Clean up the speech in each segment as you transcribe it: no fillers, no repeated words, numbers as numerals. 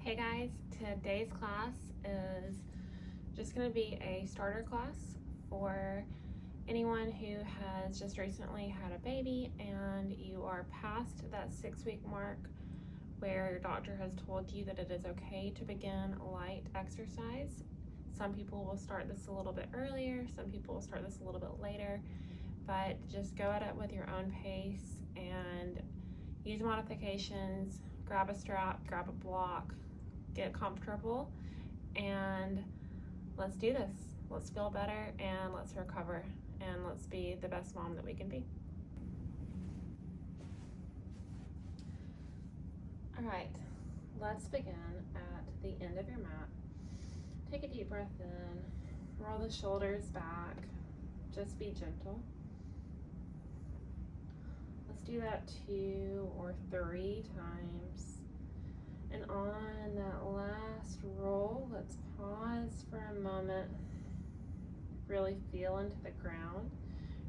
Hey guys, today's class is just going to be a starter class for anyone who has just recently had a baby and you are past that 6-week mark where your doctor has told you that it is okay to begin light exercise. Some people will start this a little bit earlier, some people will start this a little bit later, but just go at it with your own pace and use modifications. Grab a strap, grab a block, get comfortable, and let's do this. Let's feel better and let's recover and let's be the best mom that we can be. All right, let's begin at the end of your mat. Take a deep breath in, roll the shoulders back, just be gentle. Let's do that 2 or 3 times. And on that last roll, let's pause for a moment, really feel into the ground,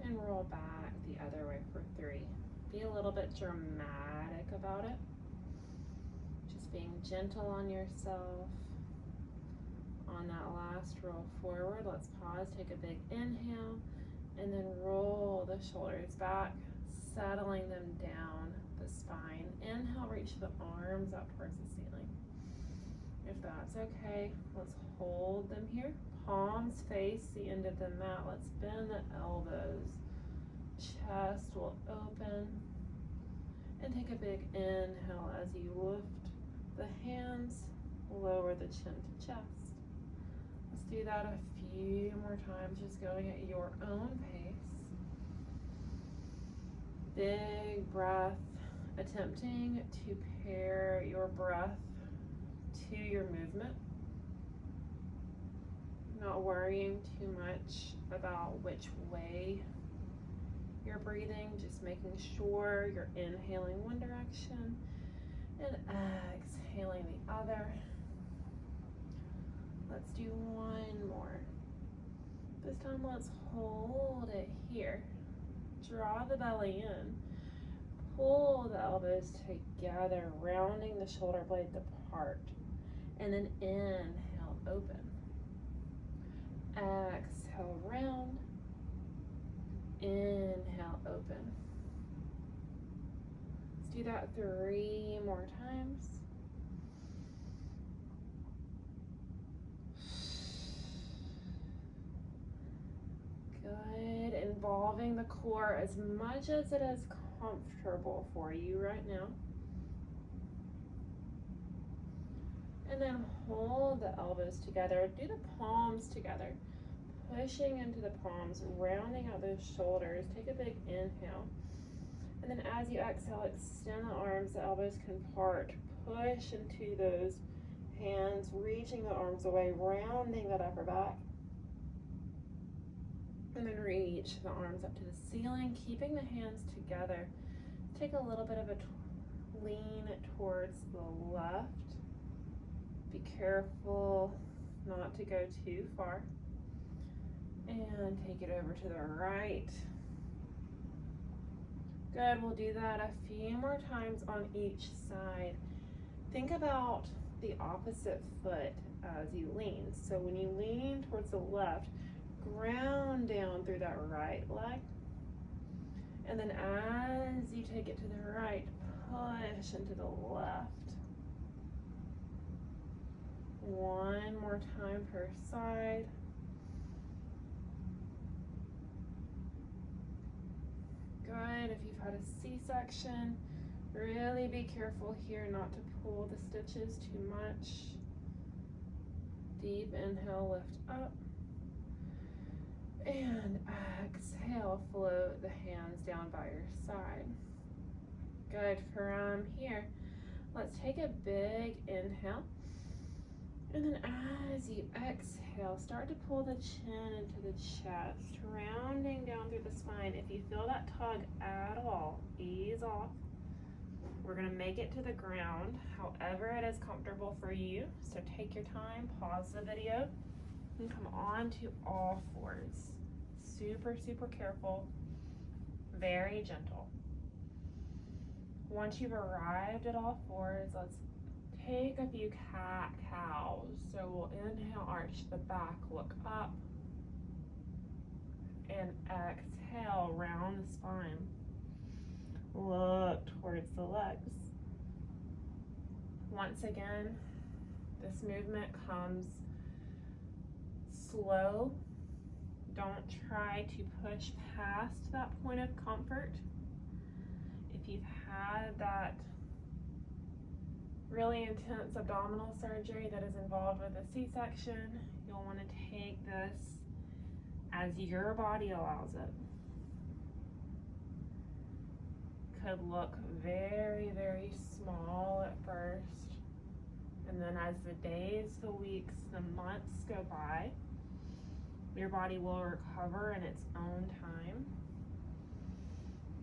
and roll back the other way for 3. Be a little bit dramatic about it. Just being gentle on yourself. On that last roll forward, let's pause, take a big inhale, and then roll the shoulders back, settling them down the spine. Inhale, reach the arms up towards the ceiling. If that's okay, let's hold them here. Palms face the end of the mat. Let's bend the elbows. Chest will open. And take a big inhale as you lift the hands, lower the chin to chest. Let's do that a few more times, just going at your own pace. Big breath, attempting to pair your breath to your movement. Not worrying too much about which way you're breathing, just making sure you're inhaling one direction and exhaling the other. Let's do one more. This time let's hold it here. Draw the belly in. Pull the elbows together, rounding the shoulder blades apart. And then inhale, open. Exhale, round. Inhale, open. Let's do that 3 more times. Good. Involving the core as much as it is comfortable for you right now. And then hold the elbows together. Do the palms together. Pushing into the palms, rounding out those shoulders. Take a big inhale. And then as you exhale, extend the arms, the elbows can part. Push into those hands, reaching the arms away, rounding that upper back. And then reach the arms up to the ceiling, keeping the hands together. Take a little bit of a lean towards the left. Be careful not to go too far. And take it over to the right. Good, we'll do that a few more times on each side. Think about the opposite foot as you lean. So when you lean towards the left, ground down through that right leg. And then as you take it to the right, push into the left. One more time per side. Good. If you've had a C-section, really be careful here not to pull the stitches too much. Deep inhale, lift up. And exhale, float the hands down by your side. Good. From here, let's take a big inhale. And then as you exhale, start to pull the chin into the chest, rounding down through the spine. If you feel that tug at all, ease off. We're gonna make it to the ground, however it is comfortable for you. So take your time, pause the video, and come on to all fours. Super, super careful, very gentle. Once you've arrived at all fours, let's take a few cat-cows. So we'll inhale, arch the back, look up, and exhale, round the spine. Look towards the legs. Once again, this movement comes slow. Don't try to push past that point of comfort. If you've had that really intense abdominal surgery that is involved with a C-section, you'll want to take this as your body allows it. Could look very, very small at first, and then as the days, the weeks, the months go by, your body will recover in its own time.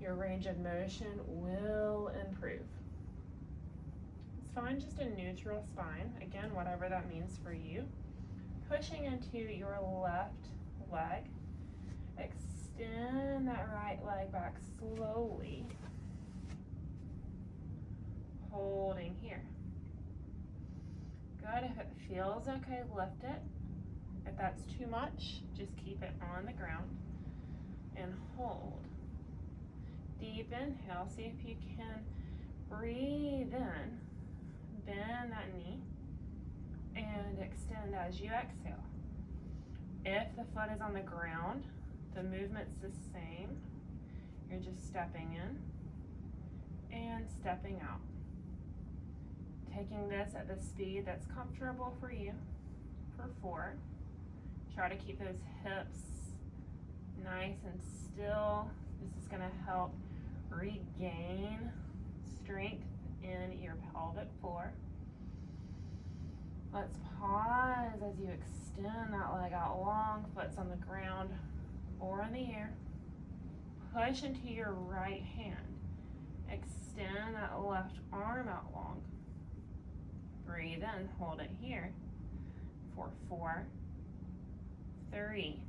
Your range of motion will improve. It's fine, just a neutral spine. Again, whatever that means for you. Pushing into your left leg. Extend that right leg back slowly. Holding here. Good. If it feels okay, lift it. If that's too much, just keep it on the ground and hold. Deep inhale. See if you can breathe in. Bend that knee and extend as you exhale. If the foot is on the ground, the movement's the same. You're just stepping in and stepping out. Taking this at the speed that's comfortable for you for 4. Try to keep those hips nice and still. This is going to help regain strength in your pelvic floor. Let's pause as you extend that leg out long, foot's on the ground or in the air. Push into your right hand. Extend that left arm out long. Breathe in, hold it here for 4, 3,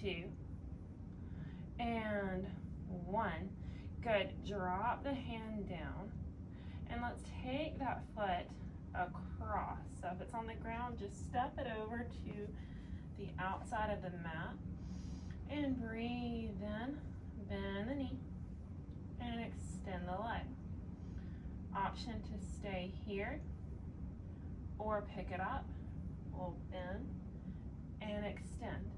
2, and 1. Good. Drop the hand down, and let's take that foot across. So if it's on the ground, just step it over to the outside of the mat and breathe in, bend the knee, and extend the leg. Option to stay here or pick it up. We'll bend and extend.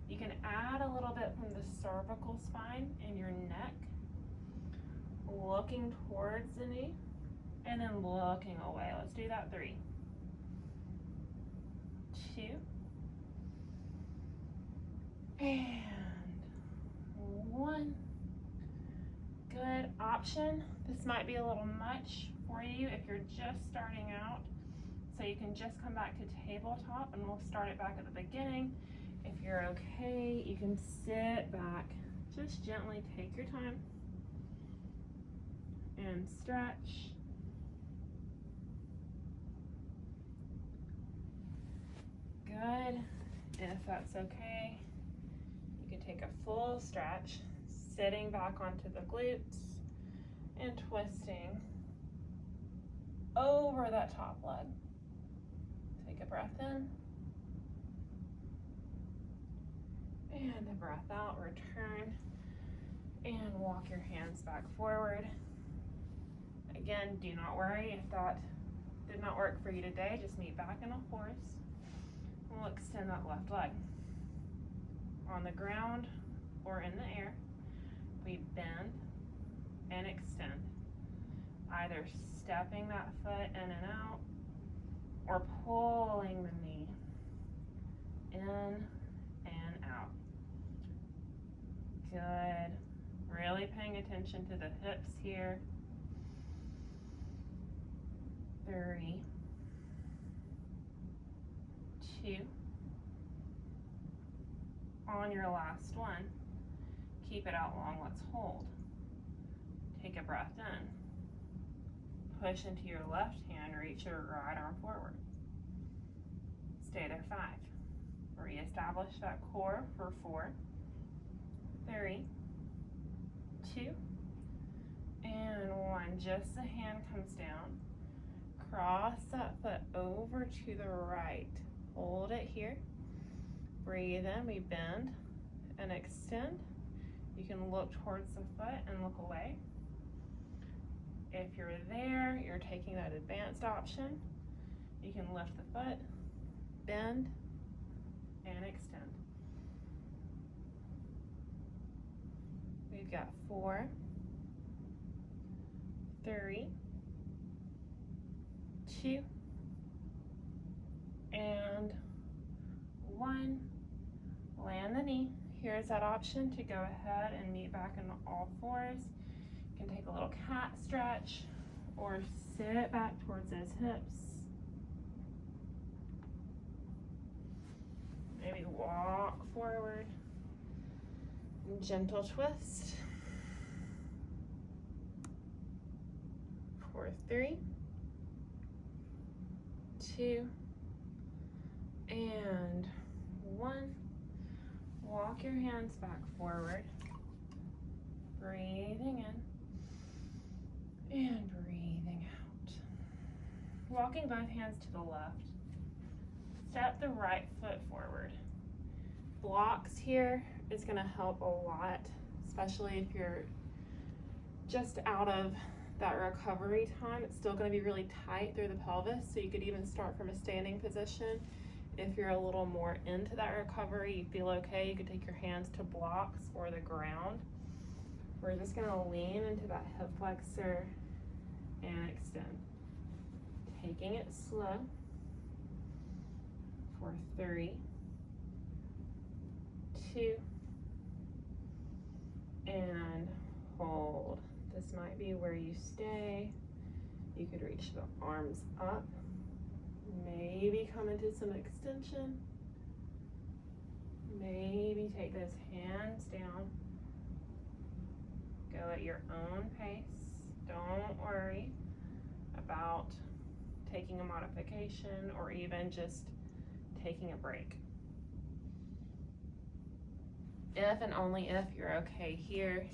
You can add a little bit from the cervical spine in your neck, looking towards the knee, and then looking away. Let's do that. 3, 2, and 1. Good. Option. This might be a little much for you if you're just starting out. So you can just come back to tabletop and we'll start it back at the beginning. If you're okay, you can sit back. Just gently take your time and stretch. Good. And if that's okay, you can take a full stretch, sitting back onto the glutes and twisting over that top leg. Take a breath in and a breath out. Return and walk your hands back forward. Again, do not worry if that did not work for you today. Just meet back in a horse. We'll extend that left leg on the ground or in the air. We bend and extend, either stepping that foot in and out or pulling the knee in and out. Good. Really paying attention to the hips here. 3, 2. On your last one, keep it out long. Let's hold. Take a breath in. Push into your left hand, reach your right arm forward. Stay there. 5. Reestablish that core for 4, 3, 2, and 1. Just the hand comes down. cross that foot over to the right. Hold it here. Breathe in, we bend and extend. You can look towards the foot and look away. If you're there, you're taking that advanced option. You can lift the foot, bend, and extend. We've got 4, 3, 2, and 1. Land the knee. Here's that option to go ahead and meet back in all fours. You can take a little cat stretch or sit back towards those hips. Maybe walk forward. Gentle twist. 4, 3, 2, and 1. Walk your hands back forward. Breathing in and breathing out. Walking both hands to the left. Step the right foot forward. Blocks here is going to help a lot, especially if you're just out of that recovery time. It's still going to be really tight through the pelvis, so you could even start from a standing position. If you're a little more into that recovery, you feel okay, you could take your hands to blocks or the ground. We're just going to lean into that hip flexor and extend. Taking it slow for 3, 2, and hold. This might be where you stay. You could reach the arms up. Maybe come into some extension. Maybe take those hands down. Go at your own pace. Don't worry about taking a modification or even just taking a break. If and only if you're okay here,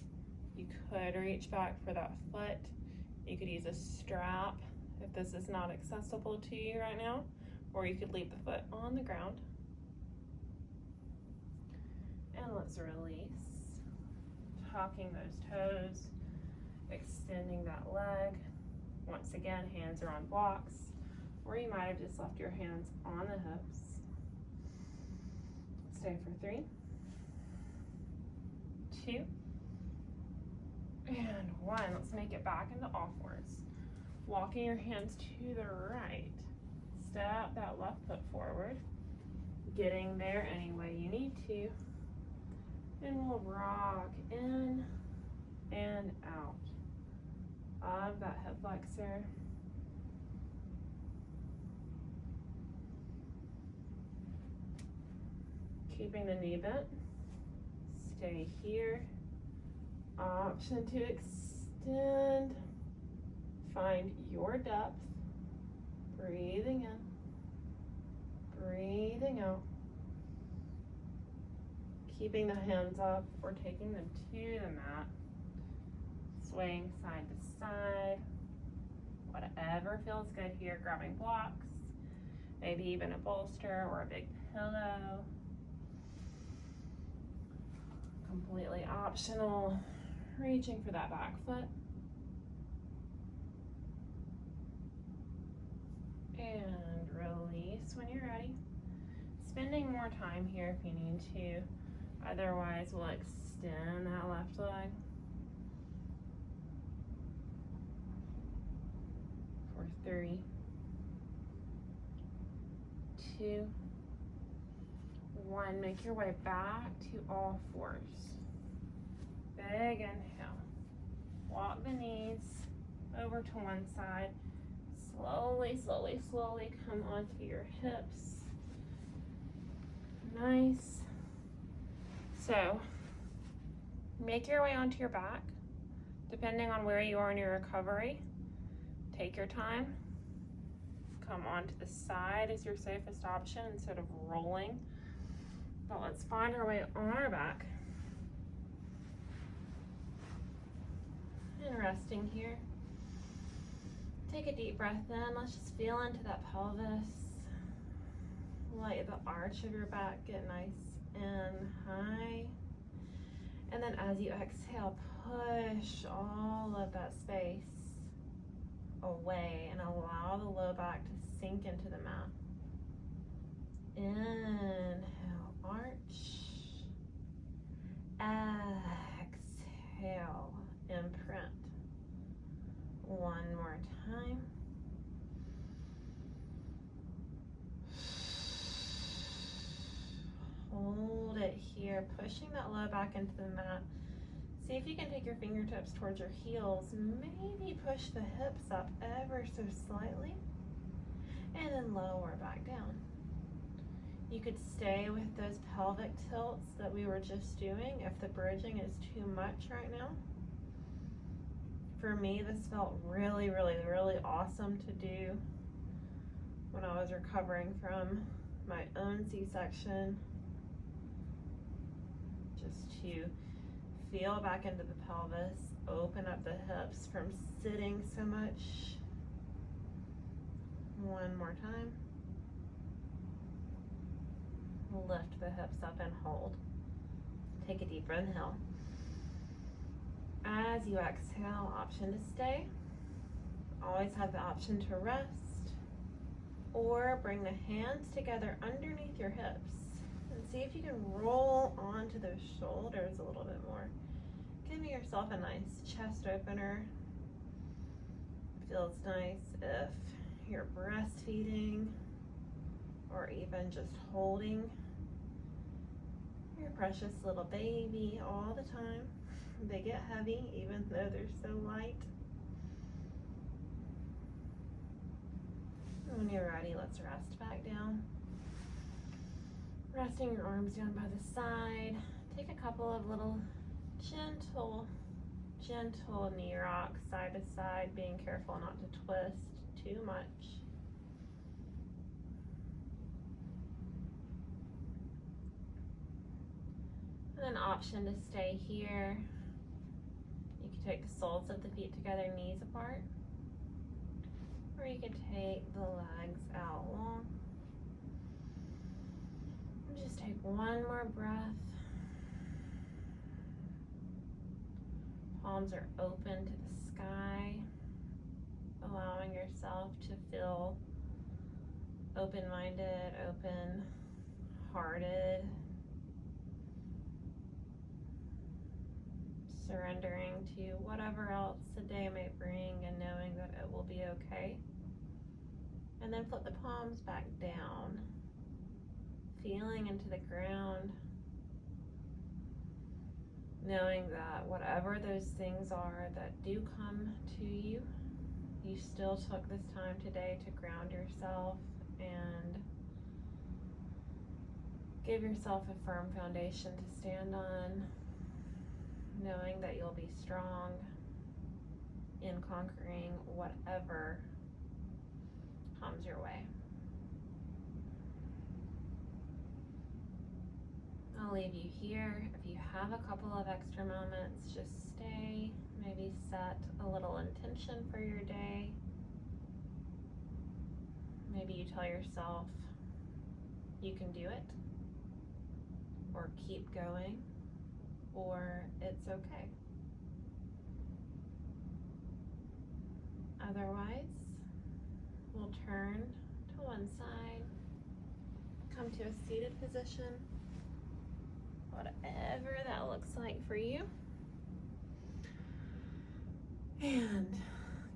you could reach back for that foot. You could use a strap if this is not accessible to you right now, or you could leave the foot on the ground. And let's release. Tucking those toes, extending that leg. Once again, hands are on blocks, or you might have just left your hands on the hips. Stay for 3, 2, and 1. Let's make it back into all fours. Walking your hands to the right. Step that left foot forward. Getting there any way you need to. And we'll rock in and out of that hip flexor. Keeping the knee bent. Stay here. Option to extend. Find your depth. Breathing in. Breathing out. Keeping the hands up or taking them to the mat. Swaying side to side. Whatever feels good here. Grabbing blocks. Maybe even a bolster or a big pillow. Completely optional. Reaching for that back foot. And release when you're ready. Spending more time here if you need to. Otherwise, we'll extend that left leg. For 3, 2, 1. Make your way back to all fours. Big inhale. Walk the knees over to one side. Slowly, slowly, slowly come onto your hips. Nice. So, make your way onto your back, depending on where you are in your recovery. Take your time. Come onto the side is your safest option instead of rolling. But let's find our way on our back. And resting here. Take a deep breath in. Let's just feel into that pelvis. Let the arch of your back get nice and high. And then as you exhale, push all of that space away and allow the low back to sink into the mat. Inhale, arch. Exhale, imprint. One more time. Hold it here, pushing that low back into the mat. See if you can take your fingertips towards your heels. Maybe push the hips up ever so slightly. And then lower back down. You could stay with those pelvic tilts that we were just doing if the bridging is too much right now. For me, this felt really, really, really awesome to do when I was recovering from my own C-section. Just to feel back into the pelvis, open up the hips from sitting so much. One more time. Lift the hips up and hold. Take a deep inhale. As you exhale, option to stay. Always have the option to rest. Or bring the hands together underneath your hips. And see if you can roll onto those shoulders a little bit more. Giving yourself a nice chest opener. Feels nice if you're breastfeeding or even just holding your precious little baby all the time. They get heavy even though they're so light. When you're ready, let's rest back down. Resting your arms down by the side. Take a couple of little gentle knee rocks side to side, being careful not to twist too much. And an option to stay here. You can take the soles of the feet together, knees apart. Or you can take the legs out long. And just take one more breath. Palms are open to the sky, allowing yourself to feel open-minded, open-hearted, surrendering to whatever else the day may bring and knowing that it will be okay. And then flip the palms back down, feeling into the ground, knowing that whatever those things are that do come to you, you still took this time today to ground yourself and give yourself a firm foundation to stand on, knowing that you'll be strong in conquering whatever comes your way. I'll leave you here. If you have a couple of extra moments, just stay. Maybe set a little intention for your day. Maybe you tell yourself you can do it, or keep going, or it's okay. Otherwise, we'll turn to one side, come to a seated position, whatever that looks like for you, and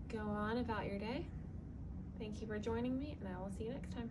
go on about your day. Thank you for joining me, and I will see you next time.